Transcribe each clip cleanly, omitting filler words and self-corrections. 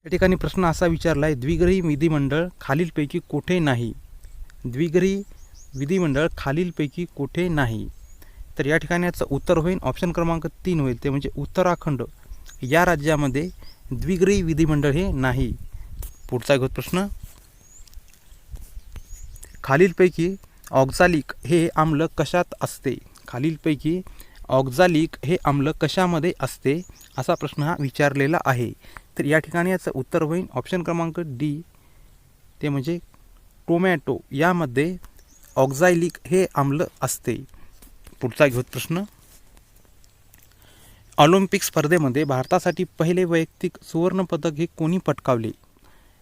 या ठिकाणी प्रश्न असा विचारला आहे, द्विग्रही विधिमंडळ खालीलपैकी कुठे नाही? द्विग्रही विधिमंडळ खालीलपैकी कुठे नाही? तर या ठिकाणी याचं उत्तर होईल ऑप्शन क्रमांक 3 होईल, ते म्हणजे उत्तराखंड या राज्यामध्ये द्विग्रही विधिमंडळ हे नाही. पुढचा घेऊ प्रश्न, खालीलपैकी ऑक्झॅलिक हे आम्ल कशात असते? खालीलपैकी ऑक्झॅलिक हे आम्ल कशामध्ये असते असा प्रश्न हा विचारलेला आहे. तर या ठिकाणी याचं उत्तर होईल ऑप्शन क्रमांक डी, ते म्हणजे टोमॅटो यामध्ये ऑक्झॅलिक हे आम्ल असते. पुढचा घेऊ प्रश्न, ऑलिम्पिक स्पर्धेमध्ये भारतासाठी पहिले वैयक्तिक सुवर्णपदक हे कोणी पटकावले?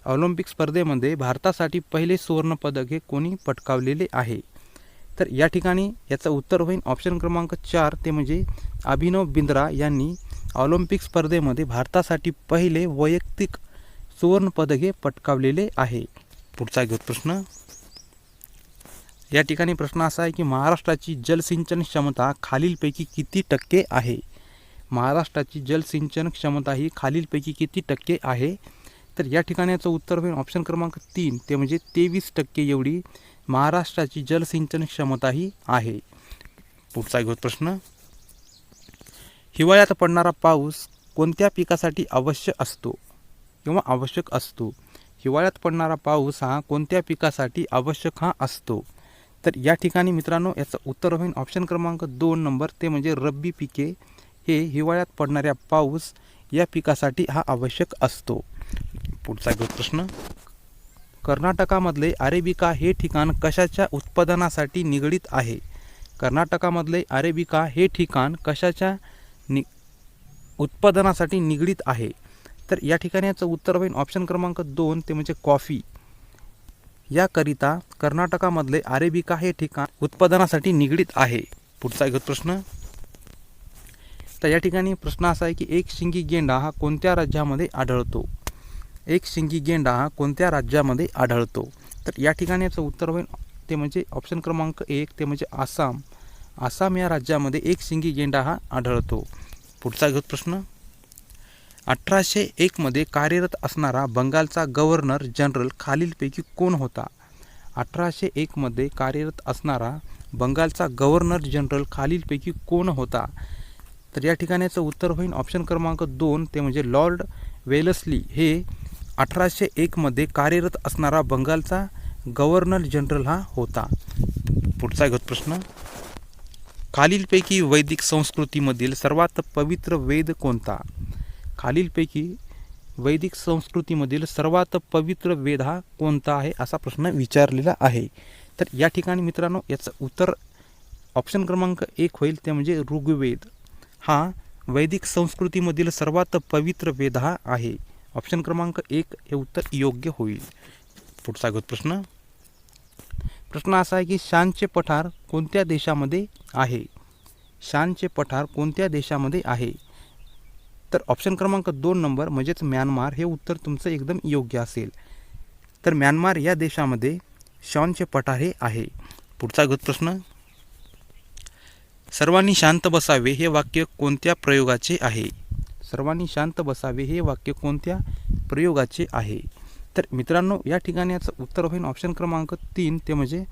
ऑलिम्पिक स्पर्धेमध्ये भारतासाठी पहिले सुवर्णपदक हे कोणी पटकावलेले आहे? तर या ठिकाणी याचं उत्तर होईल ऑप्शन क्रमांक 4, ते म्हणजे अभिनव बिंद्रा यांनी ऑलिम्पिक स्पर्धेमध्ये भारतासाठी पहिले वैयक्तिक सुवर्णपदक हे पटकावलेले आहे. पुढचा घेऊ प्रश्न, या ठिकाणी प्रश्न असा आहे की महाराष्ट्राची जलसिंचन क्षमता खालीलपैकी किती टक्के आहे? महाराष्ट्राची जलसिंचन क्षमता ही खालीलपैकी किती टक्के आहे? तर या ठिकाणी याचं उत्तर होईल ऑप्शन क्रमांक 3, ते म्हणजे 23% एवढी महाराष्ट्राची जलसिंचन क्षमता ही आहे. पुढचा घेऊ प्रश्न, हिवाळ्यात पडणारा पाऊस कोणत्या पिकासाठी आवश्यक असतो किंवा आवश्यक असतो? हिवाळ्यात पडणारा पाऊस हा कोणत्या पिकासाठी आवश्यक हा असतो? तर या ठिकाणी मित्रांनो याचं उत्तर होईल ऑप्शन क्रमांक 2 नंबर, ते म्हणजे रब्बी पिके हे हिवाळ्यात पडणाऱ्या पाऊस या पिकासाठी हा आवश्यक असतो. पुढचा घेऊ प्रश्न, कर्नाटकामधले अरेबिका हे ठिकाण कशाच्या उत्पादनासाठी निगडीत आहे? कर्नाटकामधले अरेबिका हे ठिकाण कशाच्या उत्पादनासाठी निगडीत आहे? तर या ठिकाणी याचं उत्तर होईल ऑप्शन क्रमांक 2, ते म्हणजे कॉफी याकरिता कर्नाटकामधले अरेबिका हे ठिकाण उत्पादनासाठी निगडीत आहे. पुढचा घेऊ प्रश्न, तर या ठिकाणी प्रश्न असा आहे की एक शिंगी गेंडा हा कोणत्या राज्यामध्ये आढळतो? एक शिंगी गेंडा हा कोणत्या राज्यामध्ये आढळतो? तर या ठिकाणी याचं उत्तर होईल ते म्हणजे ऑप्शन क्रमांक 1, ते म्हणजे आसाम. आसाम या राज्यामध्ये एक शिंगी गेंडा हा आढळतो. पुढचा घेऊ प्रश्न, 1801 मध्ये कार्यरत असणारा बंगालचा गव्हर्नर जनरल खालीलपैकी कोण होता? 1801 मध्ये कार्यरत असणारा बंगालचा गव्हर्नर जनरल खालीलपैकी कोण होता? तर या ठिकाणी याचं उत्तर होईल ऑप्शन क्रमांक 2, ते म्हणजे लॉर्ड वेलस्ली हे 1801 मध्ये कार्यरत असणारा बंगालचा गव्हर्नर जनरल हा होता. पुढचा घेऊ प्रश्न, खालीलपैकी वैदिक संस्कृतीमधील सर्वात पवित्र वेद कोणता? खालीलपैकी वैदिक संस्कृतीमधील सर्वात पवित्र वेद हा कोणता आहे असा प्रश्न विचारलेला आहे. तर या ठिकाणी मित्रांनो याचं उत्तर ऑप्शन क्रमांक 1 होईल, ते म्हणजे ऋग्वेद हा वैदिक संस्कृतीमधील सर्वात पवित्र वेद हा आहे. ऑप्शन क्रमांक 1 हे उत्तर योग्य होईल. पुढचा घेऊ प्रश्न, प्रश्न असा आहे की शानचे पठार कोणत्या देशामध्ये आहे? शानचे पठार कोणत्या देशामध्ये आहे? तर ऑप्शन क्रमांक 2 नंबर म्हणजेच म्यानमार हे उत्तर तुमचं एकदम योग्य असेल. तर म्यानमार या देशामध्ये शानचे पठार हे आहे. पुढचा घेऊ प्रश्न, सर्वांनी शांत बसावे हे वाक्य कोणत्या प्रयोगाचे आहे? सर्वांनी शांत बसावे हे वाक्य कोणत्या प्रयोगाचे आहे? तर मित्रांनो या ठिकाणी याचं उत्तर होईल ऑप्शन क्रमांक 3, ते म्हणजे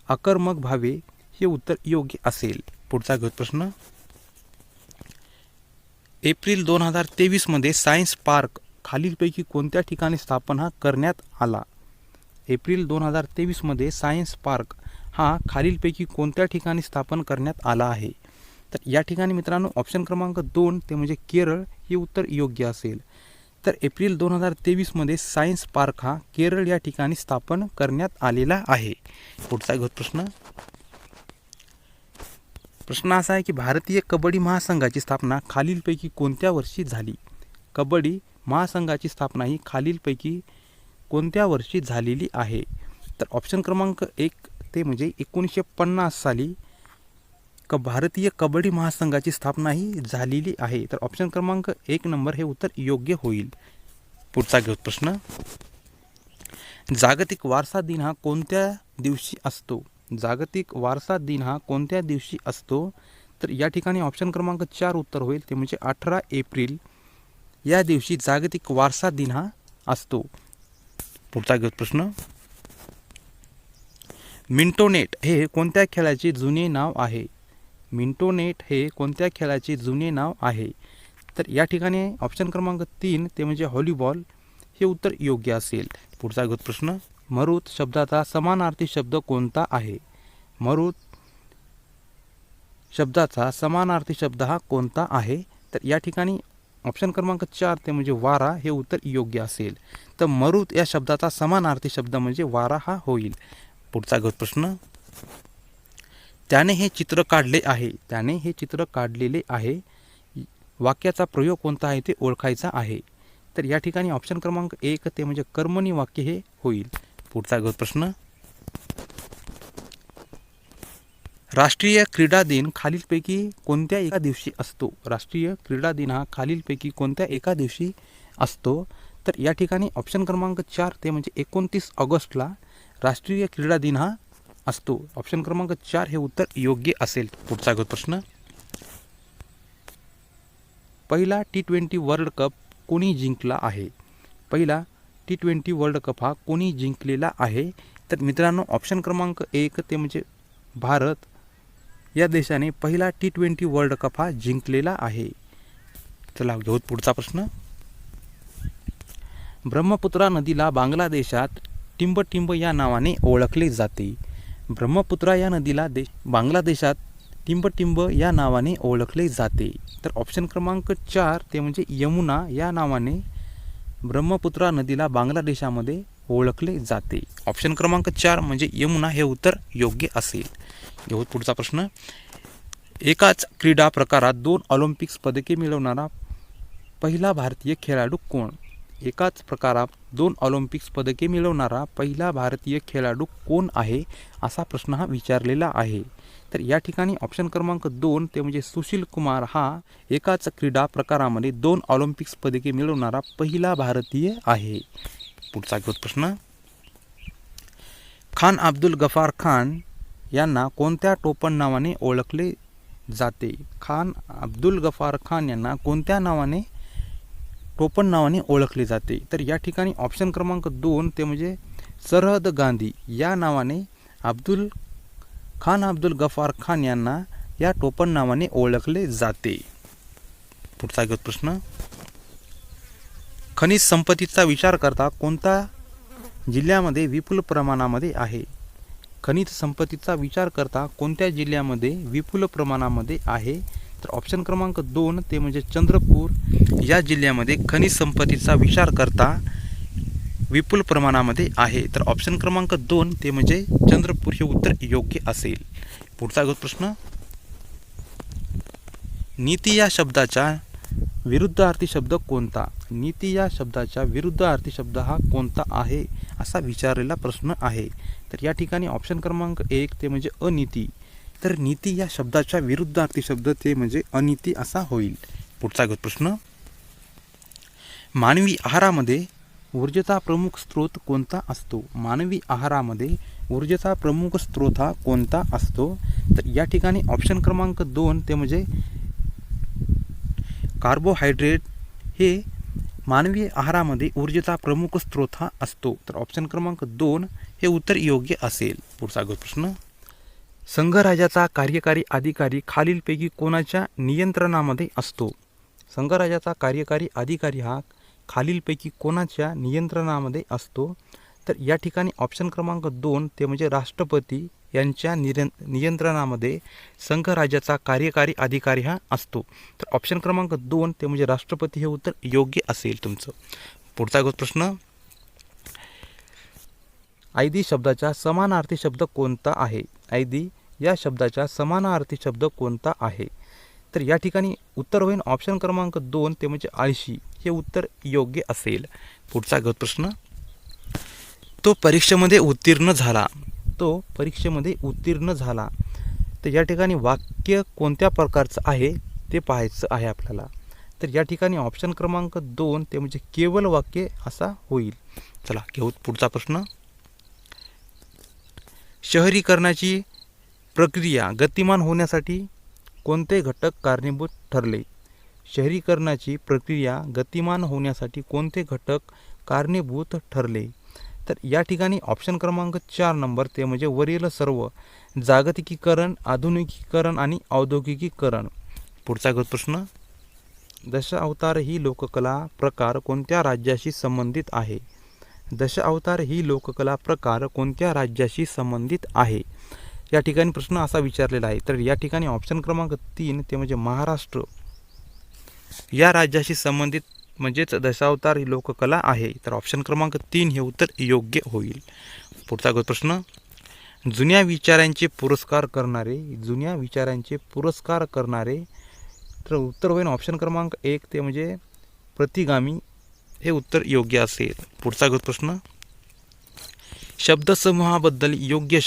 आक्रमक भावे हे उत्तर योग्य असेल. पुढचा घेऊ प्रश्न, एप्रिल 2023 मध्ये सायन्स पार्क खालीलपैकी कोणत्या ठिकाणी स्थापना करण्यात आला? एप्रिल 2023 मध्ये सायन्स पार्क हा खालीलपैकी कोणत्या ठिकाणी स्थापन करण्यात आला आहे? तर या ठिकाणी मित्रांनो ऑप्शन क्रमांक 2, ते म्हणजे केरळ हे उत्तर योग्य असेल. तर एप्रिल 2023 मध्ये सायन्स पार्क हा केरळ या ठिकाणी स्थापन करण्यात आलेला आहे. पुढचा घेऊ प्रश्न, प्रश्न असा आहे की भारतीय कबड्डी महासंघाची स्थापना खालीलपैकी कोणत्या वर्षी झाली? कबड्डी महासंघाची स्थापना ही खालीलपैकी कोणत्या वर्षी झालेली आहे? तर ऑप्शन क्रमांक 1, ते म्हणजे 1950 साली भारतीय कबड्डी महासंघाची स्थापना ही झालेली आहे. तर ऑप्शन क्रमांक 1 नंबर हे उत्तर योग्य होईल. पुढचा घेऊ प्रश्न, जागतिक वारसा दिन हा कोणत्या दिवशी असतो? जागतिक वारसा दिन हा कोणत्या दिवशी असतो? तर या ठिकाणी ऑप्शन क्रमांक 4 उत्तर होईल, ते म्हणजे 18 एप्रिल या दिवशी जागतिक वारसा दिन हा असतो? पुढचा घेऊ प्रश्न. मिंटोनेट हे कोणत्या खेळाचे जुने नाव आहे? मिंटोनेट हे कोणत्या खेळाचे जुने नाव आहे? तर या ठिकाणी ऑप्शन क्रमांक 3 ते म्हणजे व्हॉलीबॉल हे उत्तर योग्य असेल. पुढचा घेऊ प्रश्न. मरुत शब्दाचा समानार्थी शब्द कोणता आहे? मरुत शब्दाचा समानार्थी शब्द हा कोणता आहे? तर या ठिकाणी ऑप्शन क्रमांक 4 ते म्हणजे वारा हे उत्तर योग्य असेल. तर मरुत या शब्दाचा समानार्थी शब्द म्हणजे वारा हा होईल. पुढचा घेऊ प्रश्न. त्याने हे चित्र काढले आहे. त्याने हे चित्र काढलेले आहे. वाक्याचा प्रयोग कोणता आहे ते ओळखायचा आहे. तर या ठिकाणी ऑप्शन क्रमांक 1 ते म्हणजे कर्मणी वाक्य हे होईल. पुढचा घेऊ प्रश्न. राष्ट्रीय क्रीडा दिन खालीलपैकी कोणत्या एका दिवशी असतो? राष्ट्रीय क्रीडा दिन हा खालीलपैकी कोणत्या एका दिवशी असतो? तर या ठिकाणी ऑप्शन क्रमांक 4 ते म्हणजे 29 ऑगस्टला राष्ट्रीय क्रीडा दिन हा असतो. ऑप्शन क्रमांक 4 हे उत्तर योग्य असेल. पुढचा घेऊ प्रश्न. पहिला T20 वर्ल्ड कप कोणी जिंकला आहे? पहिला T20 वर्ल्ड कप हा कोणी जिंकलेला आहे? तर मित्रांनो ऑप्शन क्रमांक 1 ते म्हणजे भारत या देशाने पहिला T20 वर्ल्ड कप हा जिंकलेला आहे. चला घेऊ पुढचा प्रश्न. ब्रह्मपुत्रा नदीला बांगलादेशात टिंबटिंब या नावाने ओळखले जाते. ब्रह्मपुत्रा या नदीला बांगलादेशात टिंबटिंब या नावाने ओळखले जाते. तर ऑप्शन क्रमांक 4 ते म्हणजे यमुना या नावाने ब्रह्मपुत्रा नदीला बांगलादेशामध्ये ओळखले जाते. ऑप्शन क्रमांक 4 म्हणजे यमुना हे उत्तर योग्य असेल. घेऊ पुढचा प्रश्न. एकाच क्रीडा प्रकारात 2 ऑलिम्पिक्स पदके मिळवणारा पहिला भारतीय खेळाडू कोण? एकाच प्रकारात 2 ऑलिम्पिक्स पदके मिळवणारा पहिला भारतीय खेळाडू कोण आहे? असा प्रश्न हा विचारलेला आहे. तर या ठिकाणी ऑप्शन क्रमांक 2 ते म्हणजे सुशील कुमार हा एकाच क्रीडा प्रकारामध्ये 2 ऑलिम्पिक्स पदके मिळवणारा पहिला भारतीय आहे. पुढचा घेऊ प्रश्न. खान अब्दुल गफार खान यांना कोणत्या टोपण नावाने ओळखले जाते? खान अब्दुल गफार खान यांना कोणत्या नावाने टोपण नावाने ओळखले जाते? तर या ठिकाणी ऑप्शन क्रमांक 2 ते म्हणजे सरहद गांधी या नावाने खान अब्दुल गफार खान यांना या टोपण नावाने ओळखले जाते. पुढचा घेऊ प्रश्न. खनिज संपत्तीचा विचार करता कोणत्या जिल्ह्यामध्ये विपुल प्रमाणामध्ये आहे? खनिज संपत्तीचा विचार करता कोणत्या जिल्ह्यामध्ये विपुल प्रमाणामध्ये आहे? तर ऑप्शन क्रमांक 2 ते म्हणजे चंद्रपूर या जिल्ह्यामध्ये खनिज संपत्तीचा विचार करता विपुल प्रमाणामध्ये आहे. तर ऑप्शन क्रमांक 2 ते म्हणजे चंद्रपूर हे उत्तर योग्य असेल. पुढचा प्रश्न. नीती या शब्दाचा विरुद्धार्थी शब्द कोणता? नीती या शब्दाचा विरुद्धार्थी शब्द हा कोणता आहे असा विचारलेला प्रश्न आहे. तर या ठिकाणी ऑप्शन क्रमांक 1 ते म्हणजे अनीती. तर नीती या शब्दाचा विरुद्धार्थी शब्द ते म्हणजे अनीती असा होईल. पुढचा प्रश्न. मानवी आहारामध्ये ऊर्जेचा प्रमुख स्रोत कोणता असतो? मानवी आहारामध्ये ऊर्जेचा प्रमुख स्रोत हा कोणता असतो? तर या ठिकाणी ऑप्शन क्रमांक 2 ते म्हणजे कार्बोहायड्रेट हे मानवी आहारामध्ये ऊर्जेचा प्रमुख स्रोत हा असतो. तर ऑप्शन क्रमांक 2 हे उत्तर योग्य असेल. पुढचा प्रश्न. संघराज्याचा कार्यकारी अधिकारी खालीलपैकी कोणाच्या नियंत्रणामध्ये असतो? संघराज्याचा कार्यकारी अधिकारी हा खालीलपैकी कोणाच्या नियंत्रणामध्ये असतो? तर या ठिकाणी ऑप्शन क्रमांक 2 ते म्हणजे राष्ट्रपती यांच्या नियंत्रणामध्ये संघराज्याचा कार्यकारी अधिकारी हा असतो. तर ऑप्शन क्रमांक 2 ते म्हणजे राष्ट्रपती हे उत्तर योग्य असेल तुमचं. पुढचा प्रश्न. ऐदी शब्दाचा समानार्थी शब्द कोणता आहे? ऐदी या शब्दाचा समानार्थी शब्द कोणता आहे? तर या ठिकाणी उत्तर होईल ऑप्शन क्रमांक 2 ते म्हणजे आळशी हे उत्तर योग्य असेल. पुढचा प्रश्न. तो परीक्षेमध्ये उत्तीर्ण झाला. तो परीक्षेमध्ये उत्तीर्ण झाला. तर या ठिकाणी वाक्य कोणत्या प्रकारचं आहे ते पाहायचं आहे आपल्याला. तर या ठिकाणी ऑप्शन क्रमांक 2 ते म्हणजे केवळ वाक्य असा होईल. चला घेऊ पुढचा प्रश्न. शहरीकरणाची प्रक्रिया गतिमान होण्यासाठी कोणते घटक कारणीभूत ठरले? शहरीकरणाची प्रक्रिया गतिमान होण्यासाठी कोणते घटक कारणीभूत ठरले. तर या ठिकाणी ऑप्शन क्रमांक 4 नंबर ते म्हणजे वरील सर्व जागतिकीकरण, आधुनिकीकरण आणि औद्योगिकीकरण. पुढचा प्रश्न, दशावतार ही लोककला प्रकार कोणत्या राज्याशी संबंधित आहे? दशावतार ही लोककला प्रकार कोणत्या राज्याशी संबंधित आहे? या ठिकाणी प्रश्न असा विचारलेला आहे. तर या ठिकाणी ऑप्शन क्रमांक 3 ते म्हणजे महाराष्ट्र या राज्याशी संबंधित म्हणजेच दशावतार ही लोककला आहे. तर ऑप्शन क्रमांक 3 हे उत्तर योग्य होईल. पुढचा प्रश्न, जुन्या विचारांचे पुरस्कार करणारे तर उत्तर होईल ऑप्शन क्रमांक 1 ते म्हणजे प्रतिगामी हे उत्तर योग्य असेल. पुढचा प्रश्न, शब्दसमूहाबद्दल योग्य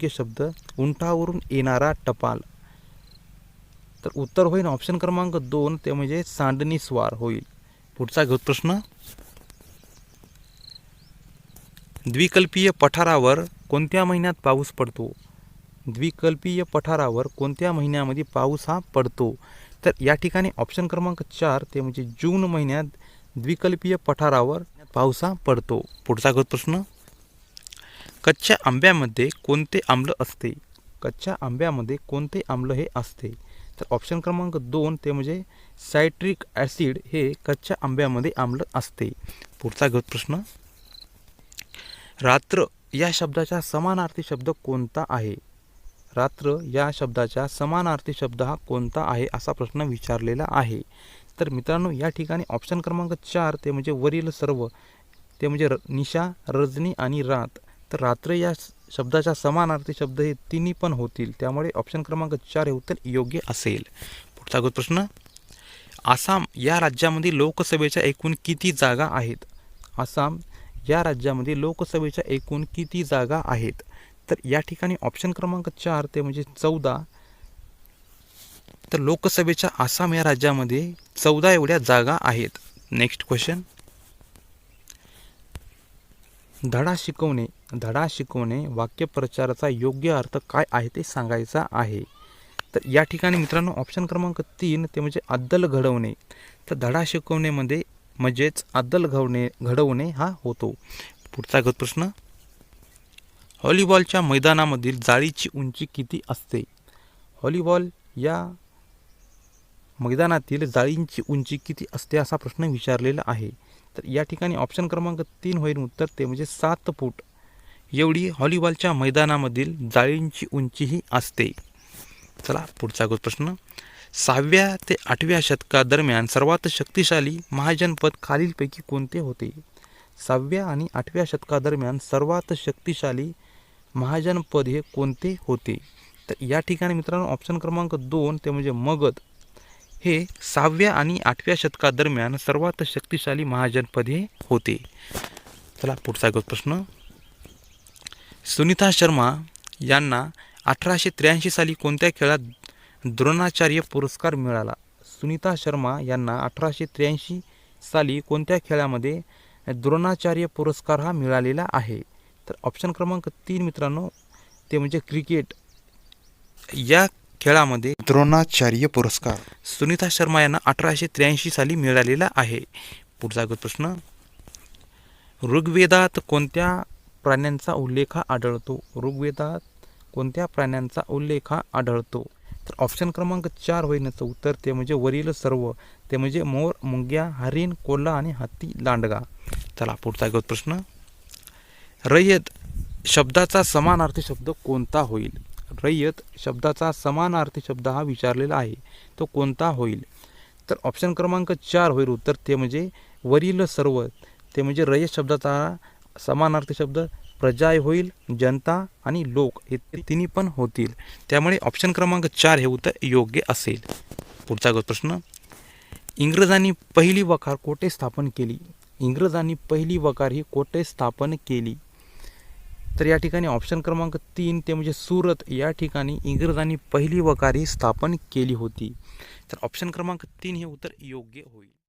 शब्द उंटावरून येणारा टपाल. तर उत्तर होईल ऑप्शन क्रमांक 2 ते म्हणजे सांडणी स्वार होईल. पुढचा प्रश्न, द्विकल्पीय पठारावर कोणत्या महिन्यात पाऊस पडतो? द्विकल्पीय पठारावर कोणत्या महिन्यामध्ये पाऊस हा पडतो? तर या ठिकाणी ऑप्शन क्रमांक 4 ते म्हणजे जून महिन्यात द्विकल्पीय पठारावर पाऊस हा पडतो. पुढचा प्रश्न, कच्च्या आंब्यामध्ये कोणते आम्ल असते? कच्च्या आंब्यामध्ये कोणते आम्ल हे असते? तर ऑप्शन क्रमांक 2 ते म्हणजे सायट्रिक ॲसिड हे कच्च्या आंब्यामध्ये आम्ल असते. पुढचा प्रश्न, रात्र या शब्दाचा समानार्थी शब्द कोणता आहे? रात्र या शब्दाचा समानार्थी शब्द हा कोणता आहे असा प्रश्न विचारलेला आहे. तर मित्रांनो या ठिकाणी ऑप्शन क्रमांक 4 ते म्हणजे वरील सर्व ते म्हणजे निशा, रजनी आणि रात. तर रात्र या शब्दाचा समानार्थी शब्द हे तिन्ही पण होतील, त्यामुळे ऑप्शन क्रमांक 4 हे उत्तर योग्य असेल. पुढचा प्रश्न, आसाम या राज्यामध्ये लोकसभेच्या एकूण किती जागा आहेत? आसाम या राज्यामध्ये लोकसभेच्या एकूण किती जागा आहेत? तर या ठिकाणी ऑप्शन क्रमांक 4 ते म्हणजे 14. तर लोकसभेच्या आसाम या राज्यामध्ये 14 एवढ्या जागा आहेत. नेक्स्ट क्वेश्चन, धडा शिकवणे वाक्यप्रचाराचा योग्य अर्थ काय आहे ते सांगायचा आहे. तर या ठिकाणी मित्रांनो ऑप्शन क्रमांक 3 ते म्हणजे अद्दल घडवणे. तर धडा शिकवणेमध्ये म्हणजेच अद्दल घडवणे हा होतो. पुढचा प्रश्न, व्हॉलीबॉलच्या मैदानामधील जाळीची उंची किती असते? व्हॉलीबॉल या मैदानातील जाळींची उंची किती असते असा प्रश्न विचारलेला आहे. तर या ठिकाणी ऑप्शन क्रमांक 3 होईल उत्तर ते म्हणजे 7 फूट एवढी व्हॉलीबॉलच्या मैदानामधील जाळींची उंची ही असते. चला पुढचा प्रश्न, 6व्या ते 8व्या शतकादरम्यान सर्वात शक्तिशाली महाजनपद खालीलपैकी कोणते होते? 6व्या आणि 8व्या शतकादरम्यान सर्वात शक्तिशाली महाजनपद हे कोणते होते? तर या ठिकाणी मित्रांनो ऑप्शन क्रमांक 2 ते म्हणजे मगध हे 6व्या आणि 8व्या शतकादरम्यान सर्वात शक्तिशाली महाजनपद हे होते. चला पुढचा प्रश्न, सुनीता शर्मा यांना 1883 साली कोणत्या खेळात द्रोणाचार्य पुरस्कार मिळाला? सुनीता शर्मा यांना 1883 साली कोणत्या खेळामध्ये द्रोणाचार्य पुरस्कार हा मिळालेला आहे? तर ऑप्शन क्रमांक 3 मित्रांनो ते म्हणजे क्रिकेट या खेळामध्ये द्रोणाचार्य पुरस्कार सुनीता शर्मा यांना 1883 साली मिळालेला आहे. पुढचा प्रश्न, ऋग्वेदात कोणत्या प्राण्यांचा उल्लेख आढळतो? ऋग्वेदात कोणत्या प्राण्यांचा उल्लेख आढळतो? तर ऑप्शन क्रमांक 4 होईल याचं उत्तर ते म्हणजे वरील सर्व ते म्हणजे मोर, मुंग्या, हरिण, कोल्हा आणि हत्ती, लांडगा. चला पुढचा प्रश्न, रयत शब्दाचा समानार्थी शब्द कोणता होईल? रयत शब्दाचा समानार्थी शब्द हा विचारलेला आहे, तो कोणता होईल? तर ऑप्शन क्रमांक 4 होईल उत्तर ते म्हणजे वरील सर्व ते म्हणजे रयत शब्दाचा समानार्थी शब्द प्रजा होईल, जनता आणि लोक हे तिन्ही पण होतील, त्यामुळे ऑप्शन क्रमांक 4 हे उत्तर योग्य असेल. पुढचा प्रश्न, इंग्रजांनी पहिली वकार कोठे स्थापन केली? इंग्रजांनी पहिली वकार ही कोठे स्थापन केली? तर या ठिकाणी ऑप्शन क्रमांक 3 ते म्हणजे सुरत या ठिकाणी इंग्रजांनी पहिली वकार ही स्थापन केली होती. तर ऑप्शन क्रमांक 3 हे उत्तर योग्य होईल.